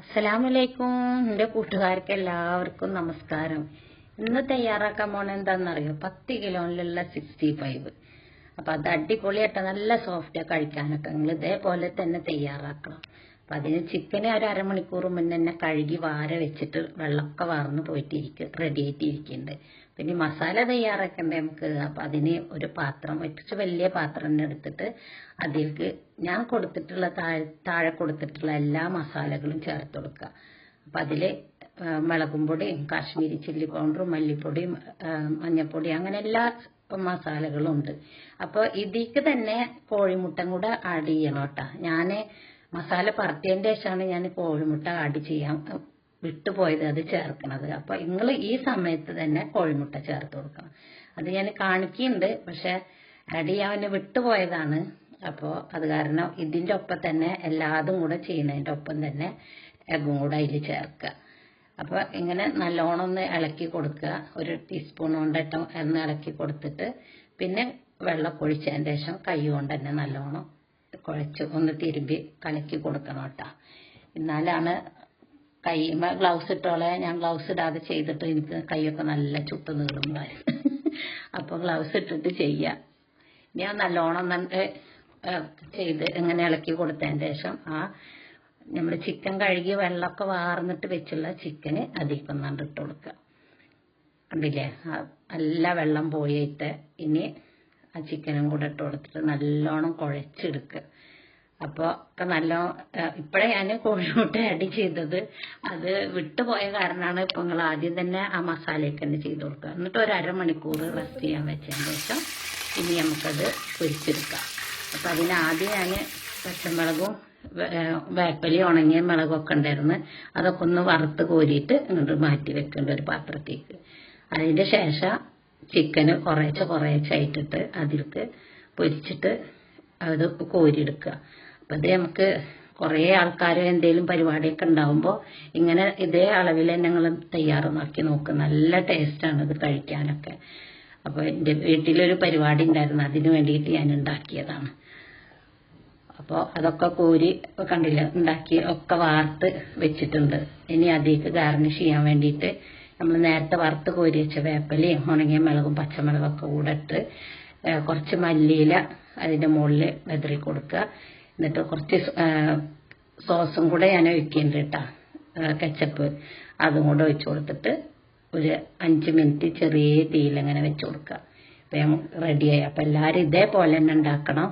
അസ്സലാമലൈക്കും. എൻ്റെ കൂട്ടുകാർക്ക് എല്ലാവർക്കും നമസ്കാരം. ഇന്ന് തയ്യാറാക്കാൻ പോണ എന്താണെന്നറിയോ? 10 കിലോയിലുള്ള 65. അപ്പം അത് അടിപൊളിയായിട്ട് നല്ല സോഫ്റ്റ് കഴിക്കാനൊക്കെ നിങ്ങൾ ഇതേപോലെ തന്നെ തയ്യാറാക്കണം. അപ്പം അതിന് ചിക്കനെ ഒരു അരമണിക്കൂർ മുന്നേ തന്നെ കഴുകി വാര വെച്ചിട്ട് വെള്ളമൊക്കെ വാർന്ന് പോയിട്ടിരിക്കും, റെഡി ആയിട്ടിരിക്കുന്നുണ്ട്. പിന്നെ മസാല തയ്യാറാക്കണ്ടേ നമുക്ക്. അപ്പം അതിന് ഒരു പാത്രം വെച്ച് വലിയ പാത്രം തന്നെ എടുത്തിട്ട് അതിലേക്ക് ഞാൻ കൊടുത്തിട്ടുള്ള താഴെ കൊടുത്തിട്ടുള്ള എല്ലാ മസാലകളും ചേർത്ത് കൊടുക്കുക. അപ്പം അതിൽ മുളകും പൊടിയും കാശ്മീരി ചില്ലി പൗഡറും മല്ലിപ്പൊടിയും മഞ്ഞൾപ്പൊടി അങ്ങനെ എല്ലാ മസാലകളും ഉണ്ട്. അപ്പോൾ ഇതിലേക്ക് തന്നെ കോഴിമുട്ട കൂടെ ആഡ് ചെയ്യണം കേട്ടോ. ഞാൻ മസാല പറത്തിയതിൻ്റെ ശേഷമാണ് ഞാൻ കോഴിമുട്ട ആഡ് ചെയ്യാൻ വിട്ടുപോയത്, അത് ചേർക്കണത്. അപ്പോൾ നിങ്ങൾ ഈ സമയത്ത് തന്നെ കോഴിമുട്ട ചേർത്ത് കൊടുക്കണം. അത് ഞാൻ കാണിക്കുന്നുണ്ട്, പക്ഷെ ആഡ് ചെയ്യാൻ വിട്ടുപോയതാണ്. അപ്പോൾ അത് കാരണം ഇതിൻ്റെ ഒപ്പം തന്നെ എല്ലാതും കൂടെ ചെയ്യുന്നതിൻ്റെ ഒപ്പം തന്നെ എഗ്ഗും കൂടെ അതിൽ ചേർക്കുക. അപ്പോൾ ഇങ്ങനെ നല്ലോണം ഒന്ന് ഇളക്കി കൊടുക്കുക. ഒരു ടീസ്പൂൺ കൊണ്ടിട്ട് ഒന്ന് ഇളക്കി കൊടുത്തിട്ട് പിന്നെ വെള്ളം ഒഴിച്ചതിൻ്റെ ശേഷം കൈ കൊണ്ട് തന്നെ നല്ലോണം കുഴച്ച് ഒന്ന് തിരുമ്പി കലക്കി കൊടുക്കണം കേട്ടോ. എന്നാലാണ് കൈമ ഗ്ലൗസ് ഇട്ടോളെ. ഞാൻ ഗ്ലൗസ് ഇടാതെ ചെയ്തിട്ട് എനിക്ക് കൈയൊക്കെ നല്ല ചുട്ട് നീളുണ്ടായിരുന്നു. അപ്പോൾ ഗ്ലൗസ് ഇട്ടിട്ട് ചെയ്യുക. ഞാൻ നല്ലോണം ചെയ്ത് ഇങ്ങനെ ഇളക്കി കൊടുത്തതിന് ശേഷം നമ്മൾ ചിക്കൻ കഴുകി വെള്ളമൊക്കെ വാർന്നിട്ട് വെച്ചുള്ള ചിക്കന് അതിക്കൊന്നാണ്ട് ഇട്ട് കൊടുക്കുക. കണ്ടില്ലേ, നല്ല വെള്ളം പോയിട്ട് ഇനി ആ ചിക്കനും കൂടെ ഇട്ട് കൊടുത്തിട്ട് നല്ലോണം കുഴച്ചെടുക്കുക. അപ്പോൾ ഒക്കെ നല്ലോണം ഇപ്പോഴേ ഞാൻ കോഴിമുട്ട ആഡ് ചെയ്തത്, അത് വിട്ടുപോയ കാരണമാണ്. ഇപ്പോൾ നിങ്ങൾ ആദ്യം തന്നെ ആ മസാലയൊക്കെ തന്നെ ചെയ്ത് കൊടുക്കുക. എന്നിട്ട് ഒരു അരമണിക്കൂർ റെസ്റ്റ് ചെയ്യാൻ വെച്ചതിന് ശേഷം ഇനി നമുക്കത് പൊരിച്ചെടുക്കാം. അപ്പോൾ അതിനാദ്യം ഞാൻ പച്ചമുളകും വേപ്പലി ഉണങ്ങിയ മുളകൊക്കെ ഉണ്ടായിരുന്നു, അതൊക്കെ ഒന്ന് വറുത്ത് കോരിയിട്ട് ഇങ്ങോട്ട് മാറ്റി വെക്കേണ്ട ഒരു പാത്രത്തേക്ക്. അതിൻ്റെ ശേഷം ചിക്കന് കുറേശ്ശായിട്ടിട്ട് അതിലേക്ക് പൊരിച്ചിട്ട് അത് കോരിയെടുക്കുക. അപ്പം അത് നമുക്ക് കുറേ ആൾക്കാർ എന്തെങ്കിലും പരിപാടിയൊക്കെ ഉണ്ടാകുമ്പോൾ ഇങ്ങനെ ഇതേ അളവിൽ തന്നെ നിങ്ങൾ തയ്യാറാക്കി നോക്കുക. നല്ല ടേസ്റ്റാണ് ഇത് കഴിക്കാനൊക്കെ. അപ്പോൾ എൻ്റെ വീട്ടിലൊരു പരിപാടി ഉണ്ടായിരുന്നു, അതിന് വേണ്ടിയിട്ട് ഞാൻ ഉണ്ടാക്കിയതാണ്. അപ്പോൾ അതൊക്കെ കോരി കണ്ടില്ല ഉണ്ടാക്കി ഒക്കെ വാർത്ത് വെച്ചിട്ടുണ്ട്. ഇനി അതിലേക്ക് ഗാർണിഷ് ചെയ്യാൻ വേണ്ടിയിട്ട് നമ്മൾ നേരത്തെ വറുത്ത് കോരി വെച്ച വേപ്പലയും ഉണങ്ങിയ മുളകും പച്ചമുളകൊക്കെ കൂടെ ഇട്ട് കുറച്ച് മല്ലിയില അതിൻ്റെ മുകളിൽ വെതറി കൊടുക്കുക. എന്നിട്ട് കുറച്ച് സോസും കൂടെ ഞാൻ ഒഴിക്കുന്നുണ്ട് കേട്ടോ, കെച്ചപ്പ്. അതും കൂടെ ഒഴിച്ച് കൊടുത്തിട്ട് ഒരു 5 മിനിറ്റ് ചെറിയ തീയിലങ്ങനെ വെച്ച് കൊടുക്കുക. അപ്പം റെഡിയായി. അപ്പം എല്ലാവരും ഇതേപോലെ തന്നെ ഉണ്ടാക്കണം.